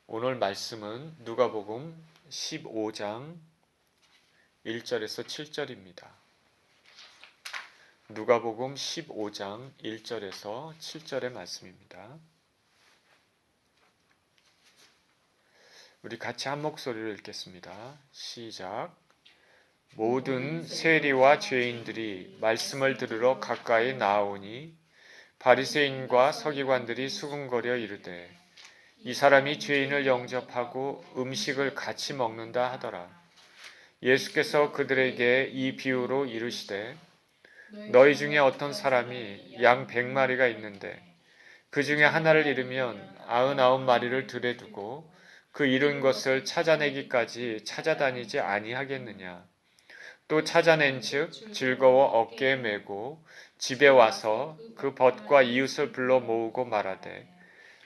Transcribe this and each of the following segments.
오늘 말씀은 누가복음 15장 1절에서 7절입니다. 누가복음 15장 1절에서 7절의 말씀입니다. 우리 같이 한 목소리로 읽겠습니다. 시작. 모든 세리와 죄인들이 말씀을 들으러 가까이 나아오니 바리새인과 서기관들이 수군거려 이르되 이 사람이 죄인을 영접하고 음식을 같이 먹는다 하더라. 예수께서 그들에게 이 비유로 이르시되 너희 중에 어떤 사람이 양 100마리가 있는데 그 중에 하나를 잃으면 99마리를 들에 두고 그 잃은 것을 찾아내기까지 찾아다니지 아니하겠느냐. 또 찾아낸즉 즐거워 어깨에 메고 집에 와서 그 벗과 이웃을 불러 모으고 말하되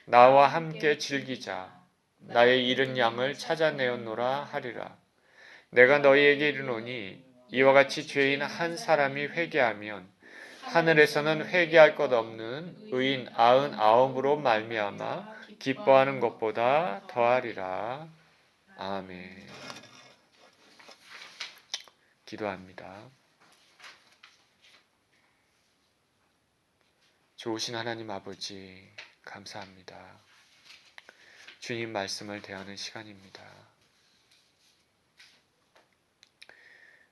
나와 함께 즐기자. 나의 잃은 양을 찾아내었노라 하리라. 내가 너희에게 이르노니 이와 같이 죄인 한 사람이 회개하면 하늘에서는 회개할 것 없는 의인 99으로 말미암아 기뻐하는 것보다 더하리라. 아멘. 기도합니다. 좋으신 하나님 아버지 감사합니다. 주님 말씀을 대하는 시간입니다.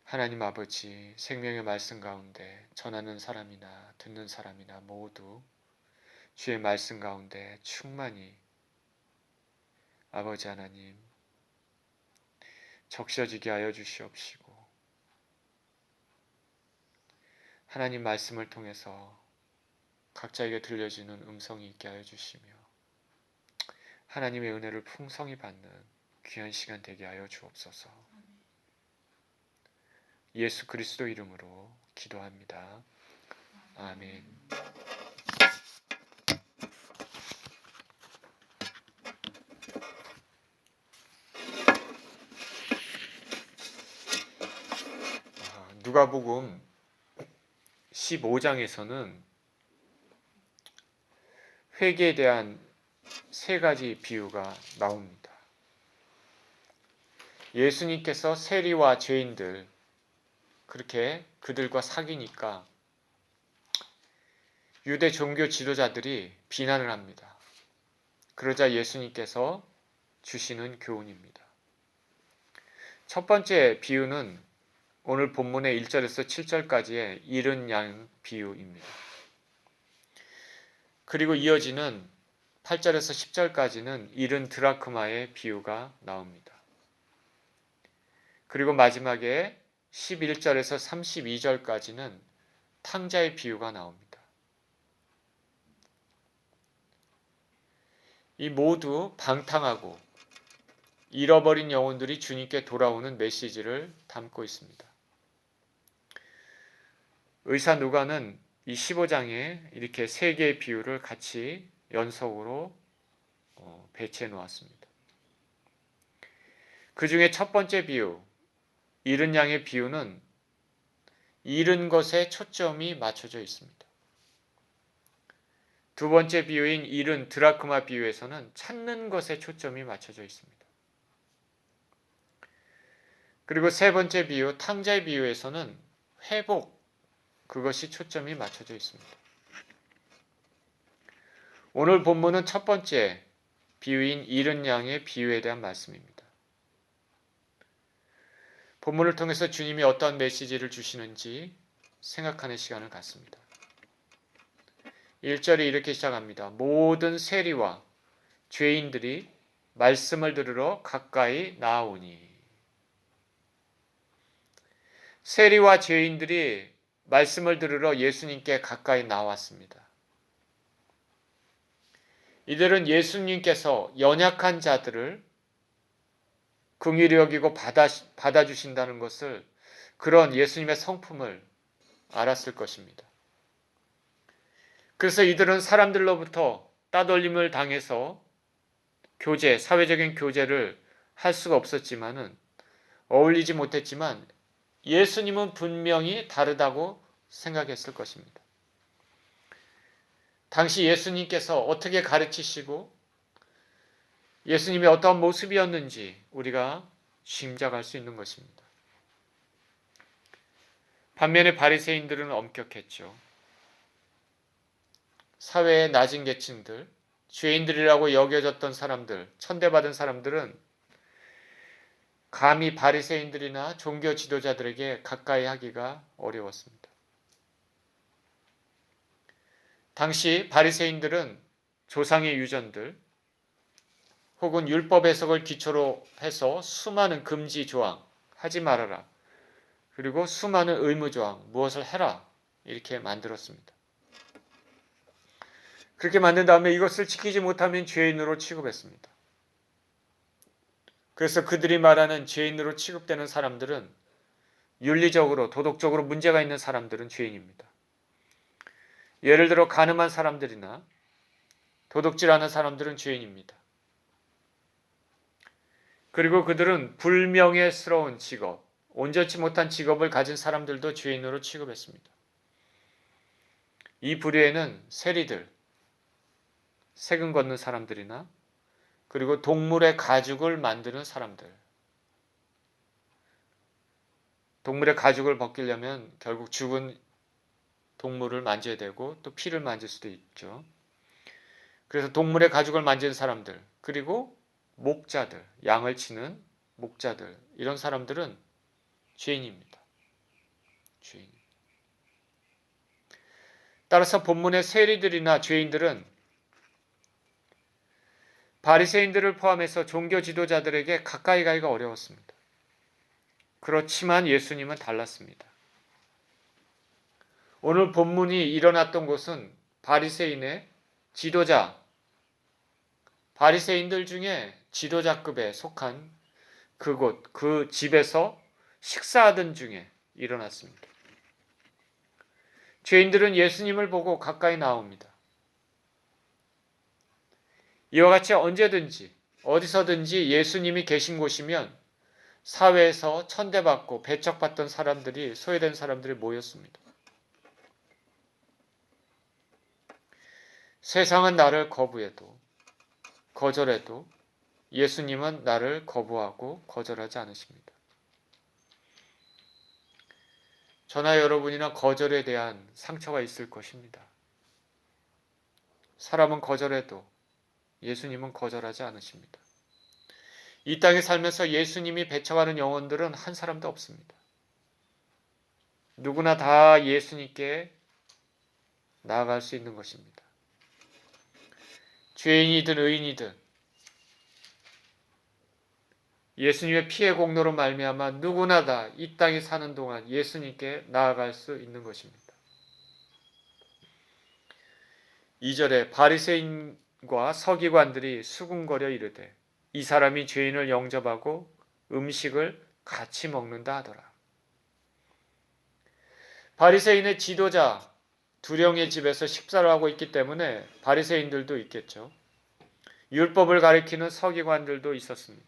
하나님 아버지 생명의 말씀 가운데 전하는 사람이나 듣는 사람이나 모두 주의 말씀 가운데 충만히 아버지 하나님 적셔지게 하여 주시옵시고 하나님 말씀을 통해서 각자에게 들려지는 음성이 있게 하여 주시며 하나님의 은혜를 풍성히 받는 귀한 시간 되게 하여 주옵소서. 예수 그리스도 이름으로 기도합니다. 아멘. 누가복음 15장에서는 회개에 대한 세 가지 비유가 나옵니다. 예수님께서 세리와 죄인들 그렇게 그들과 사귀니까 유대 종교 지도자들이 비난을 합니다. 그러자 예수님께서 주시는 교훈입니다. 첫 번째 비유는 오늘 본문의 1절에서 7절까지의 잃은 양 비유입니다. 그리고 이어지는 8절에서 10절까지는 잃은 드라크마의 비유가 나옵니다. 그리고 마지막에 11절에서 32절까지는 탕자의 비유가 나옵니다. 이 모두 방탕하고 잃어버린 영혼들이 주님께 돌아오는 메시지를 담고 있습니다. 의사 누가는 이 15장에 이렇게 세 개의 비유를 같이 연속으로 배치해 놓았습니다. 그 중에 첫 번째 비유, 잃은 양의 비유는 잃은 것에 초점이 맞춰져 있습니다. 두 번째 비유인 잃은 드라크마 비유에서는 찾는 것에 초점이 맞춰져 있습니다. 그리고 세 번째 비유, 탕자의 비유에서는 회복, 그것이 초점이 맞춰져 있습니다. 오늘 본문은 첫 번째 비유인 잃은 양의 비유에 대한 말씀입니다. 본문을 통해서 주님이 어떤 메시지를 주시는지 생각하는 시간을 갖습니다. 1절이 이렇게 시작합니다. 모든 세리와 죄인들이 말씀을 들으러 가까이 나아오니. 세리와 죄인들이 말씀을 들으러 예수님께 가까이 나왔습니다. 이들은 예수님께서 연약한 자들을 긍휼히 여기고 받아주신다는 것을, 그런 예수님의 성품을 알았을 것입니다. 그래서 이들은 사람들로부터 따돌림을 당해서 사회적인 교제를 할 수가 없었지만은, 어울리지 못했지만 예수님은 분명히 다르다고 생각했을 것입니다. 당시 예수님께서 어떻게 가르치시고 예수님이 어떠한 모습이었는지 우리가 짐작할 수 있는 것입니다. 반면에 바리새인들은 엄격했죠. 사회의 낮은 계층들, 죄인들이라고 여겨졌던 사람들, 천대받은 사람들은 감히 바리새인들이나 종교 지도자들에게 가까이 하기가 어려웠습니다. 당시 바리새인들은 조상의 유전들 혹은 율법 해석을 기초로 해서 수많은 금지 조항, 하지 말아라, 그리고 수많은 의무 조항, 무엇을 해라 이렇게 만들었습니다. 그렇게 만든 다음에 이것을 지키지 못하면 죄인으로 취급했습니다. 그래서 그들이 말하는 죄인으로 취급되는 사람들은 윤리적으로, 도덕적으로 문제가 있는 사람들은 죄인입니다. 예를 들어 간음한 사람들이나 도둑질하는 사람들은 죄인입니다. 그리고 그들은 불명예스러운 직업, 온전치 못한 직업을 가진 사람들도 죄인으로 취급했습니다. 이 부류에는 세리들, 세금 걷는 사람들이나 그리고 동물의 가죽을 만드는 사람들. 동물의 가죽을 벗기려면 결국 죽은 동물을 만져야 되고 또 피를 만질 수도 있죠. 그래서 동물의 가죽을 만지는 사람들, 그리고 목자들, 양을 치는 목자들, 이런 사람들은 죄인입니다. 죄인. 따라서 본문의 세리들이나 죄인들은 바리새인들을 포함해서 종교 지도자들에게 가까이 가기가 어려웠습니다. 그렇지만 예수님은 달랐습니다. 오늘 본문이 일어났던 곳은 바리새인의 지도자, 바리새인들 중에 지도자급에 속한 그곳, 그 집에서 식사하던 중에 일어났습니다. 죄인들은 예수님을 보고 가까이 나옵니다. 이와 같이 언제든지 어디서든지 예수님이 계신 곳이면 사회에서 천대받고 배척받던 사람들이, 소외된 사람들이 모였습니다. 세상은 나를 거부해도, 거절해도 예수님은 나를 거부하고 거절하지 않으십니다. 저나 여러분이나 거절에 대한 상처가 있을 것입니다. 사람은 거절해도 예수님은 거절하지 않으십니다. 이 땅에 살면서 예수님이 배척하는 영혼들은 한 사람도 없습니다. 누구나 다 예수님께 나아갈 수 있는 것입니다. 죄인이든 의인이든 예수님의 피의 공로로 말미암아 누구나 다 이 땅에 사는 동안 예수님께 나아갈 수 있는 것입니다. 2절에 바리새인과 서기관들이 수군거려 이르되 이 사람이 죄인을 영접하고 음식을 같이 먹는다 하더라. 바리새인의 지도자 두령의 집에서 식사를 하고 있기 때문에 바리새인들도 있겠죠. 율법을 가리키는 서기관들도 있었습니다.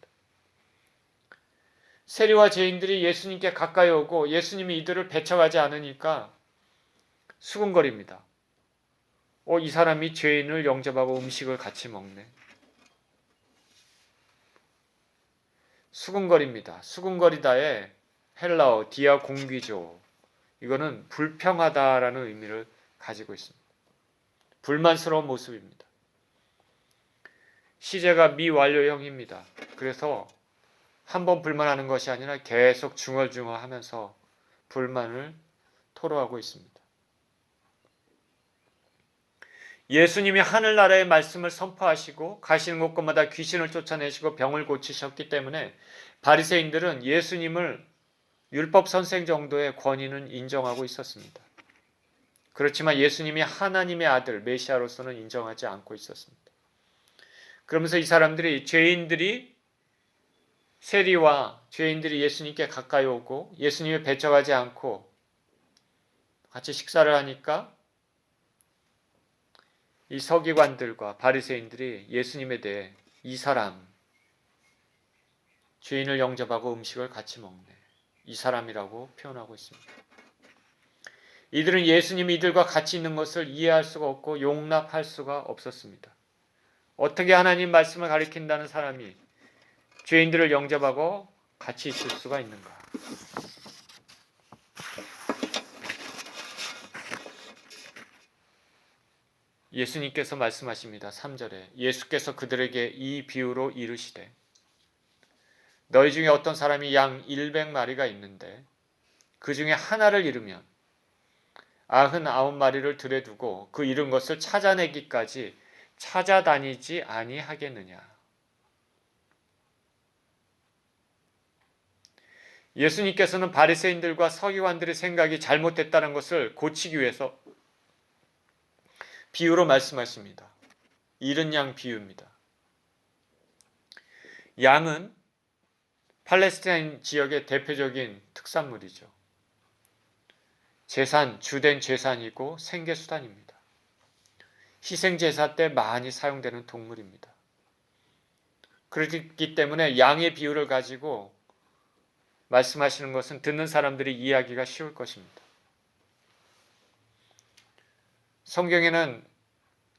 세리와 죄인들이 예수님께 가까이 오고 예수님이 이들을 배척하지 않으니까 수군거립니다. 이 사람이 죄인을 영접하고 음식을 같이 먹네. 수군거립니다. 수군거리다의 헬라어 디아 공귀조, 이거는 불평하다라는 의미를 가지고 있습니다. 불만스러운 모습입니다. 시제가 미완료형입니다. 그래서 한 번 불만하는 것이 아니라 계속 중얼중얼하면서 불만을 토로하고 있습니다. 예수님이 하늘나라의 말씀을 선포하시고 가시는 곳곳마다 귀신을 쫓아내시고 병을 고치셨기 때문에 바리새인들은 예수님을 율법 선생 정도의 권위는 인정하고 있었습니다. 그렇지만 예수님이 하나님의 아들 메시아로서는 인정하지 않고 있었습니다. 그러면서 이 사람들이, 세리와 죄인들이 예수님께 가까이 오고 예수님을 배척하지 않고 같이 식사를 하니까 이 서기관들과 바리새인들이 예수님에 대해 이 사람, 죄인을 영접하고 음식을 같이 먹네, 이 사람이라고 표현하고 있습니다. 이들은 예수님이 이들과 같이 있는 것을 이해할 수가 없고 용납할 수가 없었습니다. 어떻게 하나님 말씀을 가리킨다는 사람이 죄인들을 영접하고 같이 있을 수가 있는가? 예수님께서 말씀하십니다. 3절에 예수께서 그들에게 이 비유로 이르시되 너희 중에 어떤 사람이 양 100마리가 있는데 그 중에 하나를 잃으면 99마리를 들에 두고 그 잃은 것을 찾아내기까지 찾아다니지 아니하겠느냐. 예수님께서는 바리새인들과 서기관들의 생각이 잘못됐다는 것을 고치기 위해서 비유로 말씀하십니다. 잃은 양 비유입니다. 양은 팔레스타인 지역의 대표적인 특산물이죠. 주된 재산이고 생계수단입니다. 희생제사 때 많이 사용되는 동물입니다. 그렇기 때문에 양의 비유를 가지고 말씀하시는 것은 듣는 사람들이 이해하기가 쉬울 것입니다. 성경에는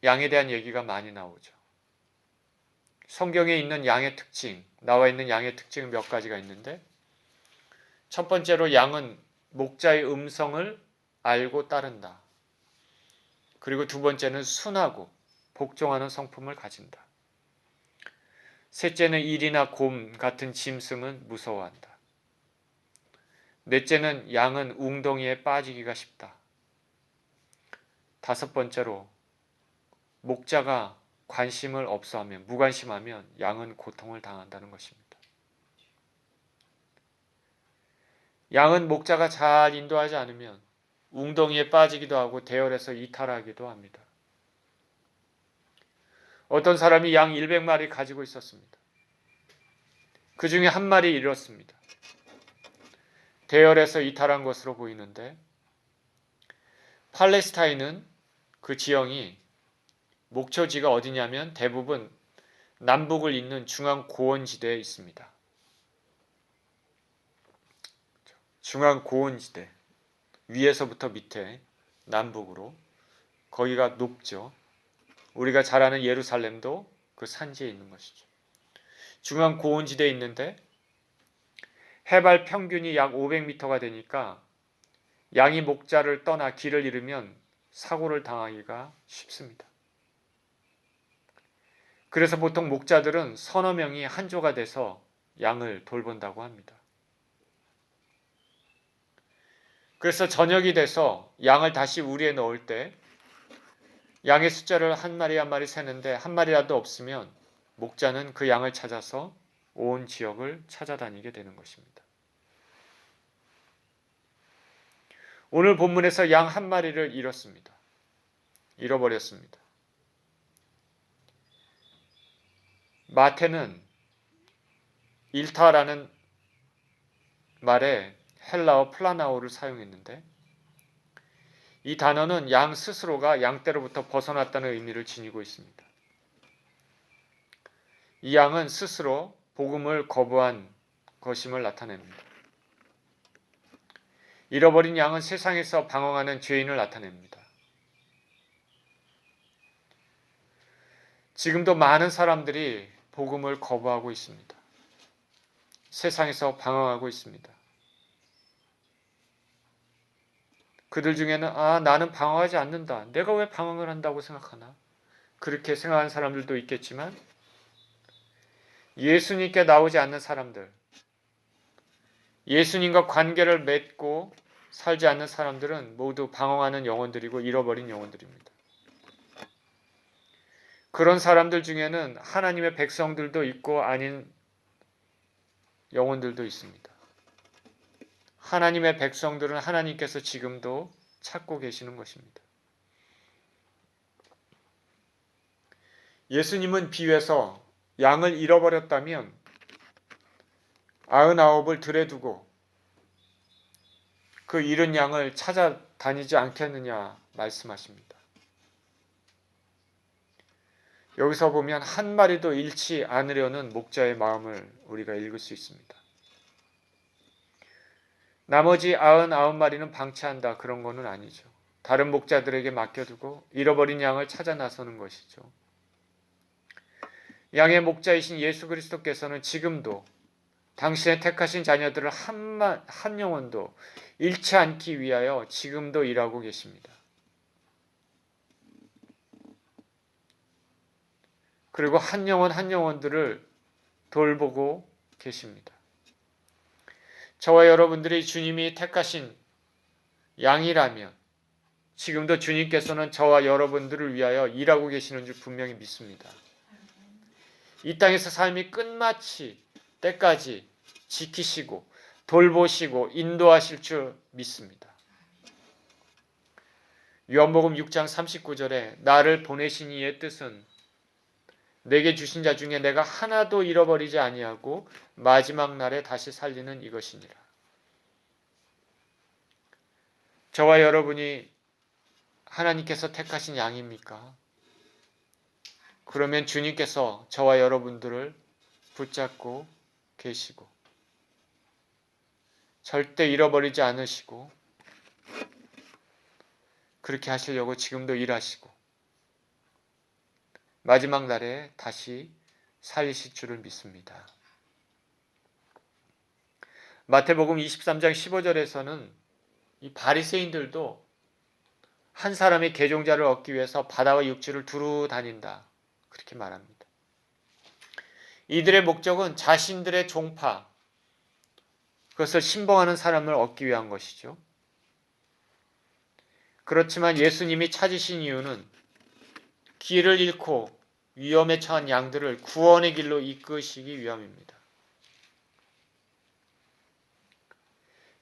양에 대한 얘기가 많이 나오죠. 성경에 있는 양의 특징, 나와 있는 양의 특징은 몇 가지가 있는데 첫 번째로 양은 목자의 음성을 알고 따른다. 그리고 두 번째는 순하고 복종하는 성품을 가진다. 셋째는 일이나 곰 같은 짐승은 무서워한다. 넷째는 양은 웅덩이에 빠지기가 쉽다. 다섯 번째로 목자가 관심을 없어하면, 무관심하면 양은 고통을 당한다는 것입니다. 양은 목자가 잘 인도하지 않으면 웅덩이에 빠지기도 하고 대열에서 이탈하기도 합니다. 어떤 사람이 양 100마리 가지고 있었습니다. 그 중에 한 마리 잃었습니다. 대열에서 이탈한 것으로 보이는데 팔레스타인은 그 지형이 목초지가 어디냐면 대부분 남북을 잇는 중앙 고원지대에 있습니다. 중앙 고원지대 위에서부터 밑에 남북으로 거기가 높죠. 우리가 잘 아는 예루살렘도 그 산지에 있는 것이죠. 중앙 고원지대에 있는데 해발 평균이 약 500m가 되니까 양이 목자를 떠나 길을 잃으면 사고를 당하기가 쉽습니다. 그래서 보통 목자들은 서너 명이 한 조가 돼서 양을 돌본다고 합니다. 그래서 저녁이 돼서 양을 다시 우리에 넣을 때 양의 숫자를 한 마리 한 마리 세는데 한 마리라도 없으면 목자는 그 양을 찾아서 온 지역을 찾아다니게 되는 것입니다. 오늘 본문에서 양 한 마리를 잃어버렸습니다. 마태는 일타라는 말에 헬라어 플라나오를 사용했는데 이 단어는 양 스스로가 양떼로부터 벗어났다는 의미를 지니고 있습니다. 이 양은 스스로 복음을 거부한 것임을 나타냅니다. 잃어버린 양은 세상에서 방황하는 죄인을 나타냅니다. 지금도 많은 사람들이 복음을 거부하고 있습니다. 세상에서 방황하고 있습니다. 그들 중에는 나는 방황하지 않는다. 내가 왜 방황을 한다고 생각하나? 그렇게 생각하는 사람들도 있겠지만 예수님께 나오지 않는 사람들, 예수님과 관계를 맺고 살지 않는 사람들은 모두 방황하는 영혼들이고 잃어버린 영혼들입니다. 그런 사람들 중에는 하나님의 백성들도 있고 아닌 영혼들도 있습니다. 하나님의 백성들은 하나님께서 지금도 찾고 계시는 것입니다. 예수님은 비유에서 양을 잃어버렸다면 99을 들에 두고 그 잃은 양을 찾아다니지 않겠느냐 말씀하십니다. 여기서 보면 한 마리도 잃지 않으려는 목자의 마음을 우리가 읽을 수 있습니다. 나머지 99마리는 방치한다 그런 거는 아니죠. 다른 목자들에게 맡겨두고 잃어버린 양을 찾아 나서는 것이죠. 양의 목자이신 예수 그리스도께서는 지금도 당신의 택하신 자녀들을 한 영혼도 잃지 않기 위하여 지금도 일하고 계십니다. 그리고 한 영혼 한 영혼들을 돌보고 계십니다. 저와 여러분들이 주님이 택하신 양이라면 지금도 주님께서는 저와 여러분들을 위하여 일하고 계시는 줄 분명히 믿습니다. 이 땅에서 삶이 끝마치 때까지 지키시고 돌보시고 인도하실 줄 믿습니다. 요한복음 6장 39절에 나를 보내신 이의 뜻은 내게 주신 자 중에 내가 하나도 잃어버리지 아니하고 마지막 날에 다시 살리는 이것이니라. 저와 여러분이 하나님께서 택하신 양입니까? 그러면 주님께서 저와 여러분들을 붙잡고 계시고 절대 잃어버리지 않으시고 그렇게 하시려고 지금도 일하시고 마지막 날에 다시 살리실 줄을 믿습니다. 마태복음 23장 15절에서는 이 바리새인들도 한 사람의 계종자를 얻기 위해서 바다와 육지를 두루 다닌다. 그렇게 말합니다. 이들의 목적은 자신들의 종파, 그것을 신봉하는 사람을 얻기 위한 것이죠. 그렇지만 예수님이 찾으신 이유는 길을 잃고 위험에 처한 양들을 구원의 길로 이끄시기 위함입니다.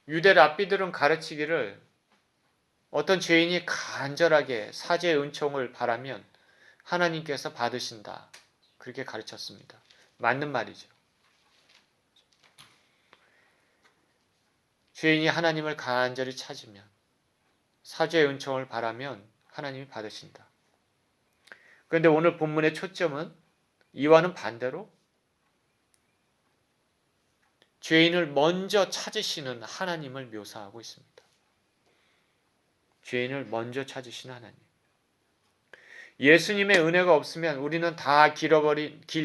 유대 랍비들은 가르치기를 어떤 죄인이 간절하게 사죄의 은총을 바라면 하나님께서 받으신다. 그렇게 가르쳤습니다. 맞는 말이죠. 죄인이 하나님을 간절히 찾으면 사죄의 은총을 바라면 하나님이 받으신다. 그런데 오늘 본문의 초점은 이와는 반대로 죄인을 먼저 찾으시는 하나님을 묘사하고 있습니다. 죄인을 먼저 찾으시는 하나님. 예수님의 은혜가 없으면 우리는 다 길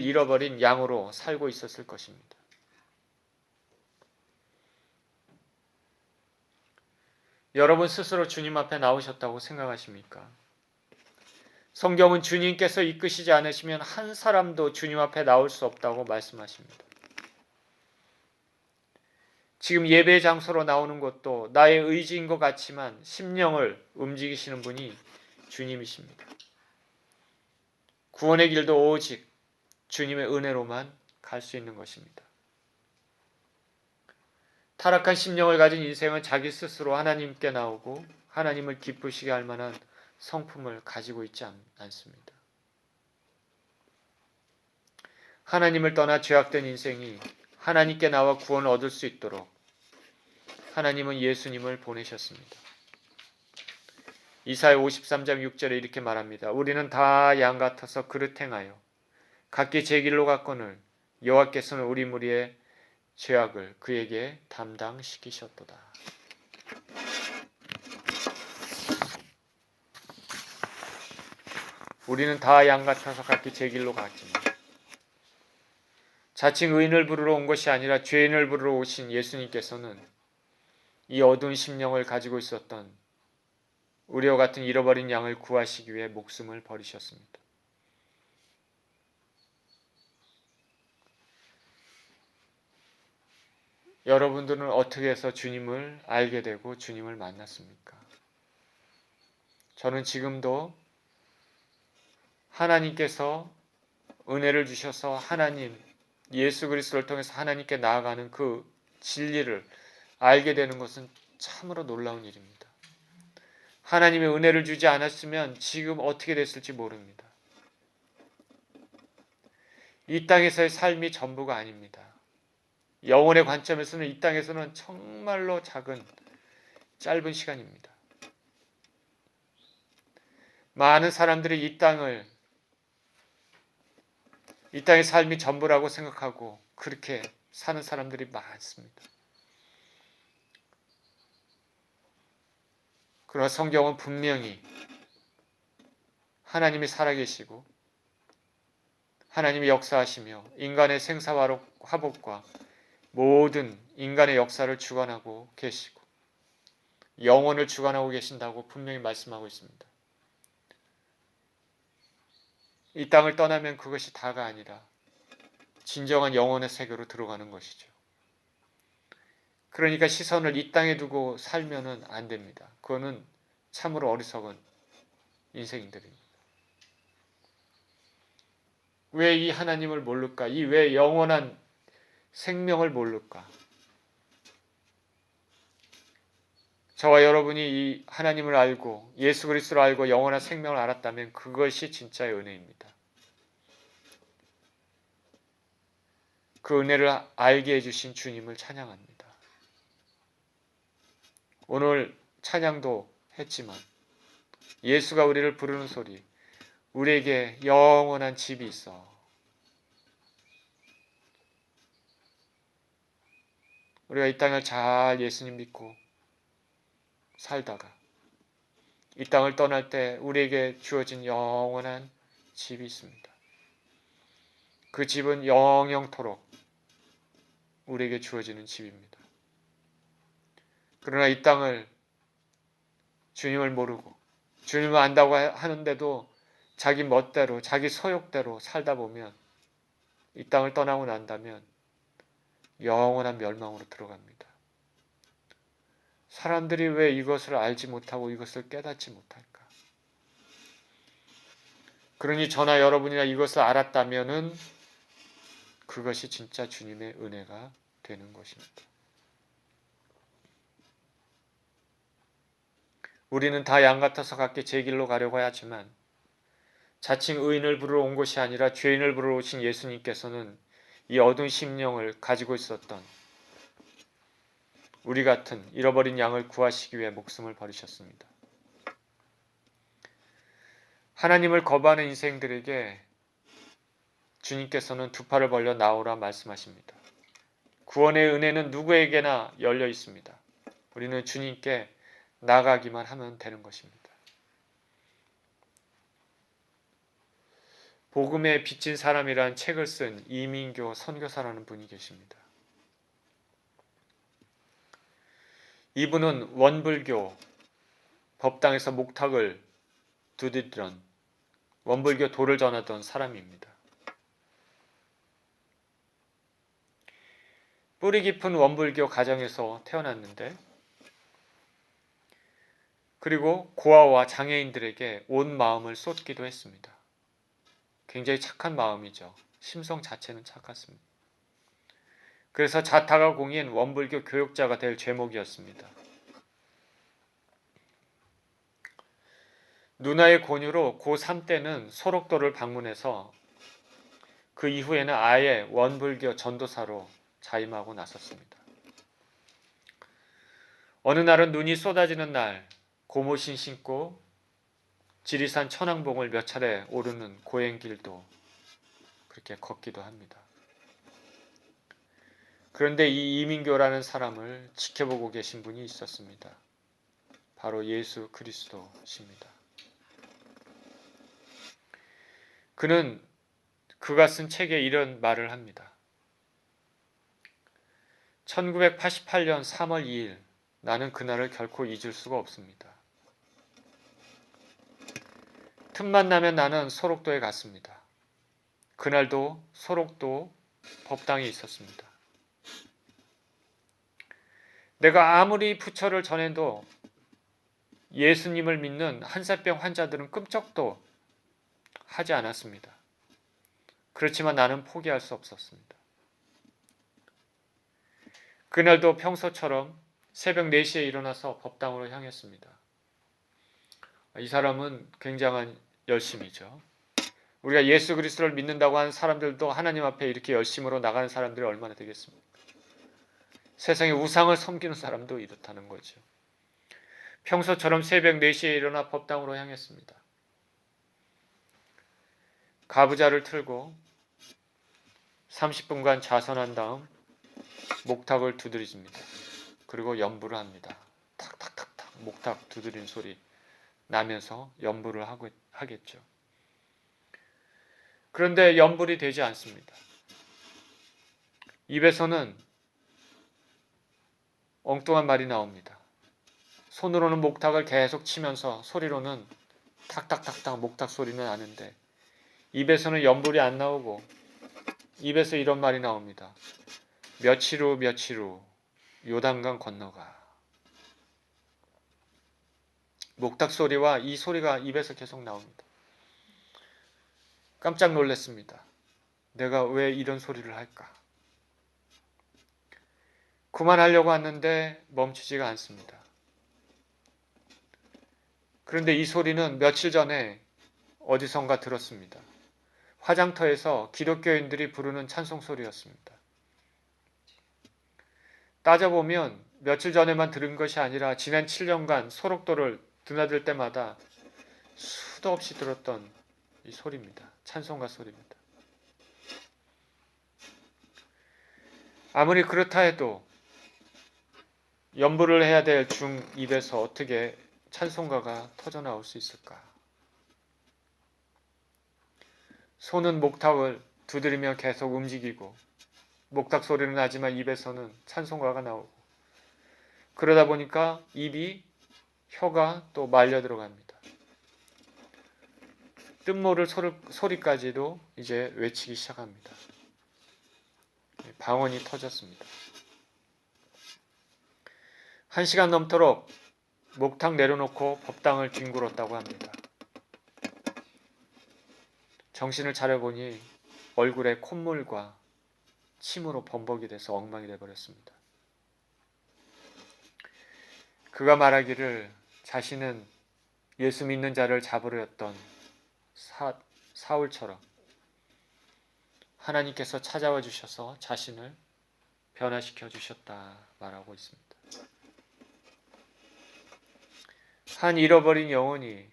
잃어버린 양으로 살고 있었을 것입니다. 여러분 스스로 주님 앞에 나오셨다고 생각하십니까? 성경은 주님께서 이끄시지 않으시면 한 사람도 주님 앞에 나올 수 없다고 말씀하십니다. 지금 예배 장소로 나오는 것도 나의 의지인 것 같지만 심령을 움직이시는 분이 주님이십니다. 구원의 길도 오직 주님의 은혜로만 갈 수 있는 것입니다. 타락한 심령을 가진 인생은 자기 스스로 하나님께 나오고 하나님을 기쁘시게 할 만한 성품을 가지고 있지 않습니다. 하나님을 떠나 죄악된 인생이 하나님께 나와 구원을 얻을 수 있도록 하나님은 예수님을 보내셨습니다. 이사야 53장 6절에 이렇게 말합니다. 우리는 다 양 같아서 그릇 행하여 각기 제 길로 갔거늘 여호와께서는 우리 무리의 죄악을 그에게 담당시키셨도다. 우리는 다 양 같아서 각기 제 길로 갔지만 자칭 의인을 부르러 온 것이 아니라 죄인을 부르러 오신 예수님께서는 이 어두운 심령을 가지고 있었던 우리와 같은 잃어버린 양을 구하시기 위해 목숨을 버리셨습니다. 여러분들은 어떻게 해서 주님을 알게 되고 주님을 만났습니까? 저는 지금도 하나님께서 은혜를 주셔서 하나님, 예수 그리스도를 통해서 하나님께 나아가는 그 진리를 알게 되는 것은 참으로 놀라운 일입니다. 하나님의 은혜를 주지 않았으면 지금 어떻게 됐을지 모릅니다. 이 땅에서의 삶이 전부가 아닙니다. 영혼의 관점에서는 이 땅에서는 정말로 짧은 시간입니다. 많은 사람들이 이 땅의 삶이 전부라고 생각하고 그렇게 사는 사람들이 많습니다. 그러나 성경은 분명히 하나님이 살아계시고 하나님이 역사하시며 인간의 생사화복과 모든 인간의 역사를 주관하고 계시고 영혼을 주관하고 계신다고 분명히 말씀하고 있습니다. 이 땅을 떠나면 그것이 다가 아니라 진정한 영혼의 세계로 들어가는 것이죠. 그러니까 시선을 이 땅에 두고 살면은 안 됩니다. 그거는 참으로 어리석은 인생들입니다. 왜 이 하나님을 모를까? 이 왜 영원한 생명을 모를까? 저와 여러분이 이 하나님을 알고 예수 그리스도를 알고 영원한 생명을 알았다면 그것이 진짜의 은혜입니다. 그 은혜를 알게 해주신 주님을 찬양합니다. 오늘 찬양도 했지만 예수가 우리를 부르는 소리, 우리에게 영원한 집이 있어. 우리가 이 땅을 잘 예수님 믿고 살다가 이 땅을 떠날 때 우리에게 주어진 영원한 집이 있습니다. 그 집은 영영토록 우리에게 주어지는 집입니다. 그러나 이 땅을 주님을 모르고 주님을 안다고 하는데도 자기 멋대로 자기 소욕대로 살다 보면 이 땅을 떠나고 난다면 영원한 멸망으로 들어갑니다. 사람들이 왜 이것을 알지 못하고 이것을 깨닫지 못할까? 그러니 저나 여러분이나 이것을 알았다면은 그것이 진짜 주님의 은혜가 되는 것입니다. 우리는 다 양 같아서 각기 제 길로 가려고 하지만 자칭 의인을 부르러 온 것이 아니라 죄인을 부르러 오신 예수님께서는 이 어두운 심령을 가지고 있었던 우리 같은 잃어버린 양을 구하시기 위해 목숨을 버리셨습니다. 하나님을 거부하는 인생들에게 주님께서는 두 팔을 벌려 나오라 말씀하십니다. 구원의 은혜는 누구에게나 열려 있습니다. 우리는 주님께 나가기만 하면 되는 것입니다. 복음에 빚진 사람이란 책을 쓴 이민교 선교사라는 분이 계십니다. 이분은 원불교 법당에서 목탁을 두드리던 원불교 도를 전하던 사람입니다. 뿌리 깊은 원불교 가정에서 태어났는데 그리고 고아와 장애인들에게 온 마음을 쏟기도 했습니다. 굉장히 착한 마음이죠. 심성 자체는 착했습니다. 그래서 자타가 공인 원불교 교육자가 될 죄목이었습니다. 누나의 권유로 고3 때는 소록도를 방문해서 그 이후에는 아예 원불교 전도사로 자임하고 나섰습니다. 어느 날은 눈이 쏟아지는 날 고무신 신고 지리산 천왕봉을 몇 차례 오르는 고행길도 그렇게 걷기도 합니다. 그런데 이 이민교라는 사람을 지켜보고 계신 분이 있었습니다. 바로 예수 그리스도십니다. 그는 그가 쓴 책에 이런 말을 합니다. 1988년 3월 2일 나는 그날을 결코 잊을 수가 없습니다. 틈만 나면 나는 소록도에 갔습니다. 그날도 소록도 법당에 있었습니다. 내가 아무리 부처를 전해도 예수님을 믿는 한살병 환자들은 끔찍도 하지 않았습니다. 그렇지만 나는 포기할 수 없었습니다. 그날도 평소처럼 새벽 4시에 일어나서 법당으로 향했습니다. 이 사람은 굉장한 열심이죠. 우리가 예수 그리스도를 믿는다고 하는 사람들도 하나님 앞에 이렇게 열심으로 나가는 사람들이 얼마나 되겠습니까? 세상에 우상을 섬기는 사람도 이렇다는 거죠. 평소처럼 새벽 4시에 일어나 법당으로 향했습니다. 가부좌를 틀고 30분간 자선한 다음 목탁을 두드립니다. 그리고 연부를 합니다. 탁탁탁탁 목탁 두드린 소리 나면서 연부를 하겠죠. 그런데 염불이 되지 않습니다. 입에서는 엉뚱한 말이 나옵니다. 손으로는 목탁을 계속 치면서 소리로는 탁탁탁탁 목탁 소리는 나는데 입에서는 염불이 안 나오고 입에서 이런 말이 나옵니다. 며칠 후 요단강 건너가. 목탁 소리와 이 소리가 입에서 계속 나옵니다. 깜짝 놀랐습니다. 내가 왜 이런 소리를 할까? 그만하려고 하는데 멈추지가 않습니다. 그런데 이 소리는 며칠 전에 어디선가 들었습니다. 화장터에서 기독교인들이 부르는 찬송 소리였습니다. 따져보면 며칠 전에만 들은 것이 아니라 지난 7년간 소록도를 드나들 때마다 수도 없이 들었던 이 소리입니다. 찬송가 소리입니다. 아무리 그렇다 해도 연부를 해야 될 중 입에서 어떻게 찬송가가 터져나올 수 있을까? 손은 목탁을 두드리며 계속 움직이고 목탁 소리는 나지만 입에서는 찬송가가 나오고 그러다 보니까 입이 혀가 또 말려 들어갑니다. 뜻모를 소리까지도 이제 외치기 시작합니다. 방언이 터졌습니다. 1시간 넘도록 목탁 내려놓고 법당을 뒹굴었다고 합니다. 정신을 차려보니 얼굴에 콧물과 침으로 범벅이 돼서 엉망이 돼버렸습니다. 그가 말하기를 자신은 예수 믿는 자를 잡으려였던 사울처럼 하나님께서 찾아와 주셔서 자신을 변화시켜 주셨다 말하고 있습니다. 한 잃어버린 영혼이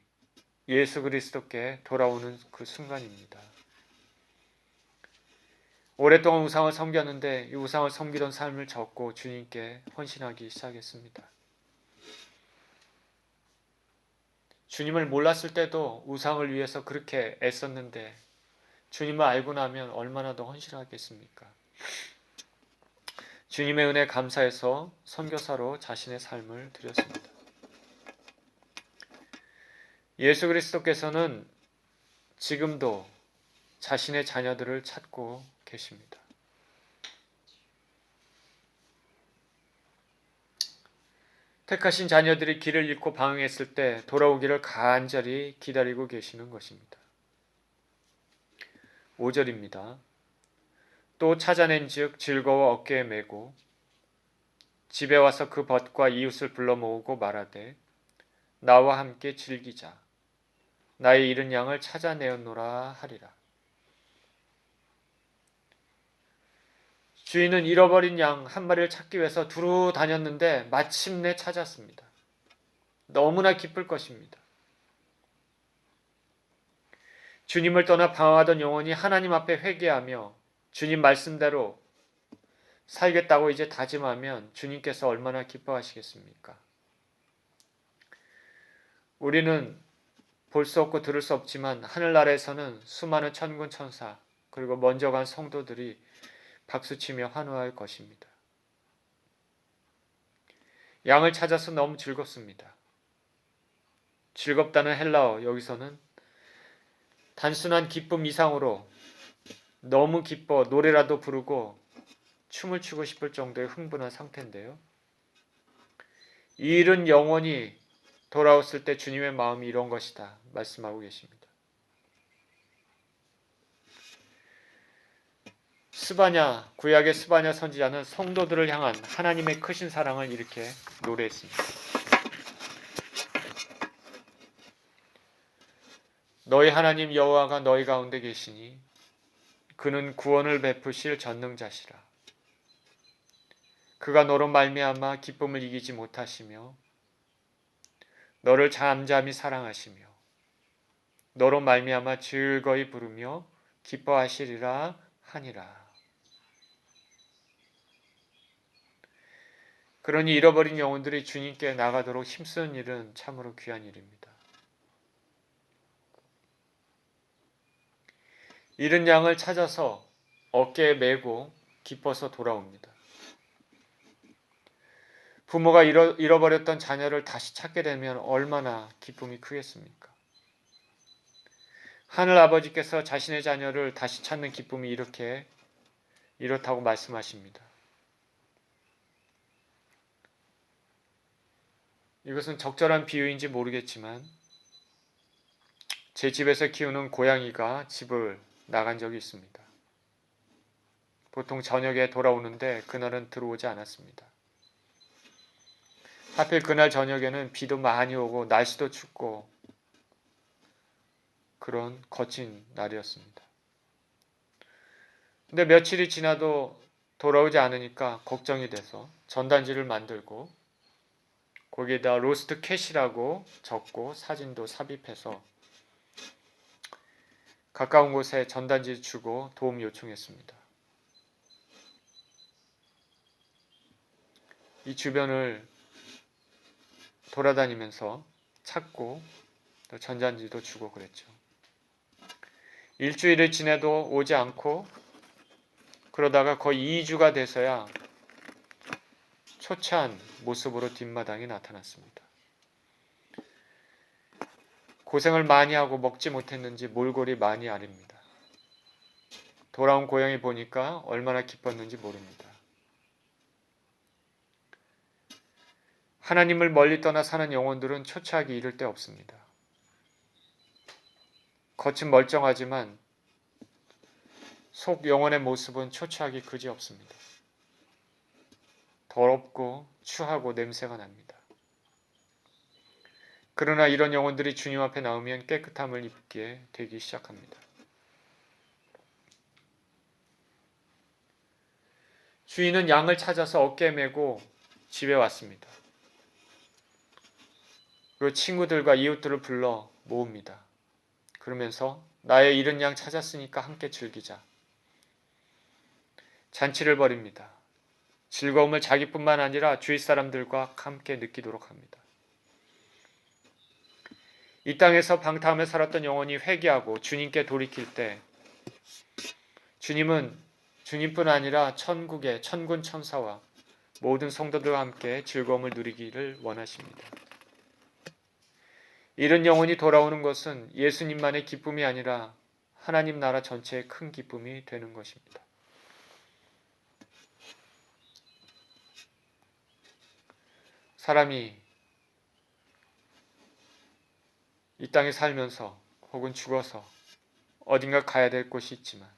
예수 그리스도께 돌아오는 그 순간입니다. 오랫동안 우상을 섬겼는데 이 우상을 섬기던 삶을 접고 주님께 헌신하기 시작했습니다. 주님을 몰랐을 때도 우상을 위해서 그렇게 애썼는데 주님을 알고 나면 얼마나 더 헌신하겠습니까? 주님의 은혜 감사해서 선교사로 자신의 삶을 드렸습니다. 예수 그리스도께서는 지금도 자신의 자녀들을 찾고 계십니다. 택하신 자녀들이 길을 잃고 방황했을 때 돌아오기를 간절히 기다리고 계시는 것입니다. 5절입니다. 또 찾아낸 즉 즐거워 어깨에 메고 집에 와서 그 벗과 이웃을 불러 모으고 말하되 나와 함께 즐기자. 나의 잃은 양을 찾아내었노라 하리라. 주인은 잃어버린 양 한 마리를 찾기 위해서 두루 다녔는데 마침내 찾았습니다. 너무나 기쁠 것입니다. 주님을 떠나 방황하던 영혼이 하나님 앞에 회개하며 주님 말씀대로 살겠다고 이제 다짐하면 주님께서 얼마나 기뻐하시겠습니까? 우리는 볼 수 없고 들을 수 없지만 하늘나라에서는 수많은 천군 천사 그리고 먼저 간 성도들이 박수치며 환호할 것입니다. 양을 찾아서 너무 즐겁습니다. 즐겁다는 헬라어 여기서는 단순한 기쁨 이상으로 너무 기뻐 노래라도 부르고 춤을 추고 싶을 정도의 흥분한 상태인데요. 이 일은 영원히 돌아왔을 때 주님의 마음이 이런 것이다 말씀하고 계십니다. 스바냐, 구약의 스바냐 선지자는 성도들을 향한 하나님의 크신 사랑을 이렇게 노래했습니다. 너희 하나님 여호와가 너희 가운데 계시니 그는 구원을 베푸실 전능자시라. 그가 너로 말미암아 기쁨을 이기지 못하시며 너를 잠잠히 사랑하시며 너로 말미암아 즐거이 부르며 기뻐하시리라 하니라. 그러니 잃어버린 영혼들이 주님께 나가도록 힘쓰는 일은 참으로 귀한 일입니다. 잃은 양을 찾아서 어깨에 메고 기뻐서 돌아옵니다. 부모가 잃어버렸던 자녀를 다시 찾게 되면 얼마나 기쁨이 크겠습니까? 하늘 아버지께서 자신의 자녀를 다시 찾는 기쁨이 이렇다고 말씀하십니다. 이것은 적절한 비유인지 모르겠지만 제 집에서 키우는 고양이가 집을 나간 적이 있습니다. 보통 저녁에 돌아오는데 그날은 들어오지 않았습니다. 하필 그날 저녁에는 비도 많이 오고 날씨도 춥고 그런 거친 날이었습니다. 근데 며칠이 지나도 돌아오지 않으니까 걱정이 돼서 전단지를 만들고 거기에다 로스트 캣이라고 적고 사진도 삽입해서 가까운 곳에 전단지 주고 도움 요청했습니다. 이 주변을 돌아다니면서 찾고 또 전단지도 주고 그랬죠. 일주일을 지내도 오지 않고 그러다가 거의 2주가 돼서야 초췌한 모습으로 뒷마당에 나타났습니다. 고생을 많이 하고 먹지 못했는지 몰골이 많이 아립니다. 돌아온 고양이 보니까 얼마나 기뻤는지 모릅니다. 하나님을 멀리 떠나 사는 영혼들은 초췌하기 이를 데 없습니다. 겉은 멀쩡하지만 속 영혼의 모습은 초췌하기 그지없습니다. 더럽고 추하고 냄새가 납니다. 그러나 이런 영혼들이 주님 앞에 나오면 깨끗함을 입게 되기 시작합니다. 주인은 양을 찾아서 어깨에 메고 집에 왔습니다. 그리고 친구들과 이웃들을 불러 모읍니다. 그러면서 나의 잃은 양 찾았으니까 함께 즐기자. 잔치를 벌입니다. 즐거움을 자기뿐만 아니라 주위 사람들과 함께 느끼도록 합니다. 이 땅에서 방탕하며 살았던 영혼이 회개하고 주님께 돌이킬 때 주님은 주님뿐 아니라 천국의 천군 천사와 모든 성도들과 함께 즐거움을 누리기를 원하십니다. 잃은 영혼이 돌아오는 것은 예수님만의 기쁨이 아니라 하나님 나라 전체의 큰 기쁨이 되는 것입니다. 사람이 이 땅에 살면서 혹은 죽어서 어딘가 가야 될 곳이 있지만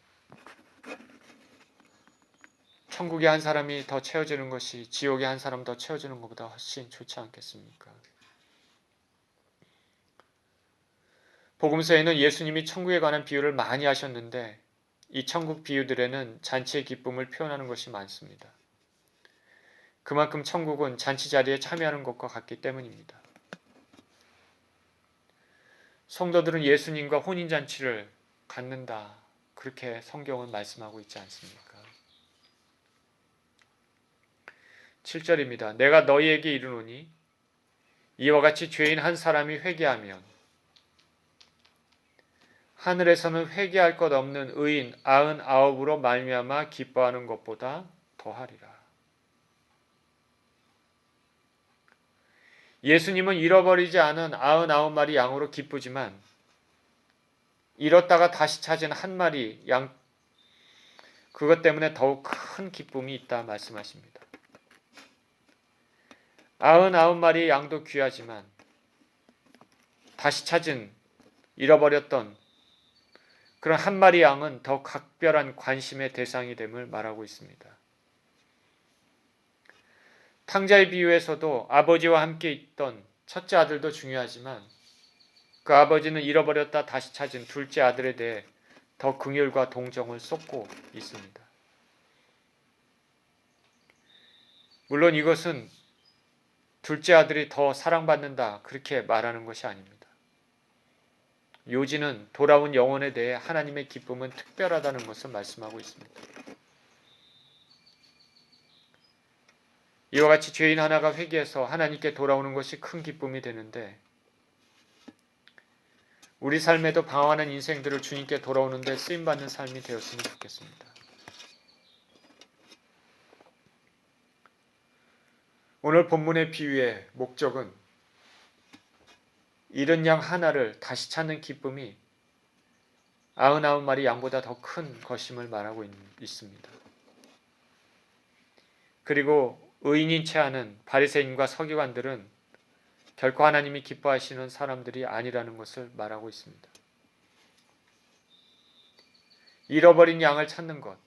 천국에 한 사람이 더 채워지는 것이 지옥에 한 사람 더 채워지는 것보다 훨씬 좋지 않겠습니까? 복음서에는 예수님이 천국에 관한 비유를 많이 하셨는데 이 천국 비유들에는 잔치의 기쁨을 표현하는 것이 많습니다. 그만큼 천국은 잔치 자리에 참여하는 것과 같기 때문입니다. 성도들은 예수님과 혼인잔치를 갖는다. 그렇게 성경은 말씀하고 있지 않습니까? 7절입니다. 내가 너희에게 이르노니 이와 같이 죄인 한 사람이 회개하면 하늘에서는 회개할 것 없는 의인 99으로 말미암아 기뻐하는 것보다 더하리라. 예수님은 잃어버리지 않은 99마리 양으로 기쁘지만 잃었다가 다시 찾은 한 마리 양 그것 때문에 더욱 큰 기쁨이 있다 말씀하십니다. 99마리의 양도 귀하지만 다시 찾은 잃어버렸던 그런 한 마리 양은 더 각별한 관심의 대상이 됨을 말하고 있습니다. 탕자의 비유에서도 아버지와 함께 있던 첫째 아들도 중요하지만 그 아버지는 잃어버렸다 다시 찾은 둘째 아들에 대해 더 긍휼과 동정을 쏟고 있습니다. 물론 이것은 둘째 아들이 더 사랑받는다 그렇게 말하는 것이 아닙니다. 요지는 돌아온 영혼에 대해 하나님의 기쁨은 특별하다는 것을 말씀하고 있습니다. 이와 같이 죄인 하나가 회개해서 하나님께 돌아오는 것이 큰 기쁨이 되는데 우리 삶에도 방황하는 인생들을 주님께 돌아오는데 쓰임받는 삶이 되었으면 좋겠습니다. 오늘 본문의 비유의 목적은 잃은 양 하나를 다시 찾는 기쁨이 99마리 양보다 더 큰 것임을 말하고 있습니다. 그리고 의인인 채 하는 바리새인과 서기관들은 결코 하나님이 기뻐하시는 사람들이 아니라는 것을 말하고 있습니다. 잃어버린 양을 찾는 것,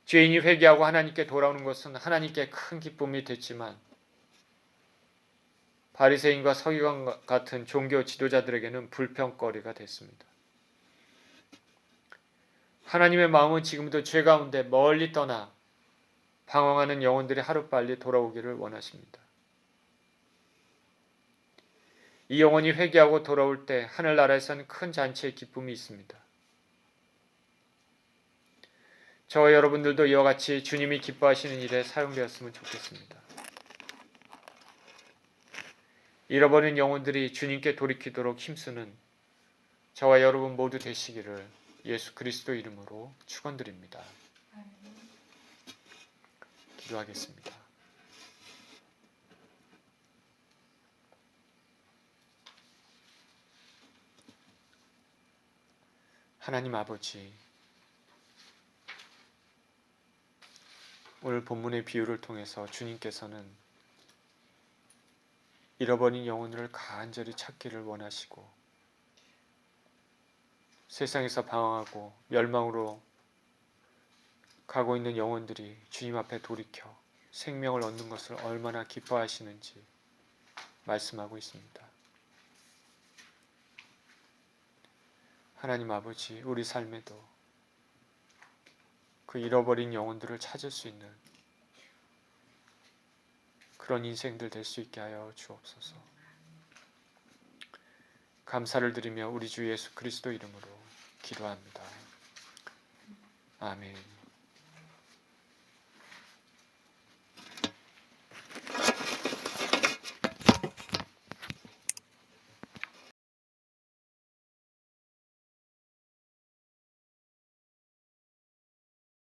죄인이 회개하고 하나님께 돌아오는 것은 하나님께 큰 기쁨이 됐지만 바리새인과 서기관 같은 종교 지도자들에게는 불평거리가 됐습니다. 하나님의 마음은 지금도 죄 가운데 멀리 떠나 방황하는 영혼들이 하루빨리 돌아오기를 원하십니다. 이 영혼이 회개하고 돌아올 때 하늘나라에서는 큰 잔치의 기쁨이 있습니다. 저와 여러분들도 이와 같이 주님이 기뻐하시는 일에 사용되었으면 좋겠습니다. 잃어버린 영혼들이 주님께 돌이키도록 힘쓰는 저와 여러분 모두 되시기를 예수 그리스도 이름으로 축원드립니다. 기도하겠습니다. 하나님 아버지, 오늘 본문의 비유를 통해서 주님께서는 잃어버린 영혼을 간절히 찾기를 원하시고 세상에서 방황하고 멸망으로 가고 있는 영혼들이 주님 앞에 돌이켜 생명을 얻는 것을 얼마나 기뻐하시는지 말씀하고 있습니다. 하나님 아버지, 우리 삶에도 그 잃어버린 영혼들을 찾을 수 있는 그런 인생들 될 수 있게 하여 주옵소서. 감사를 드리며 우리 주 예수 그리스도 이름으로 기도합니다. 아멘.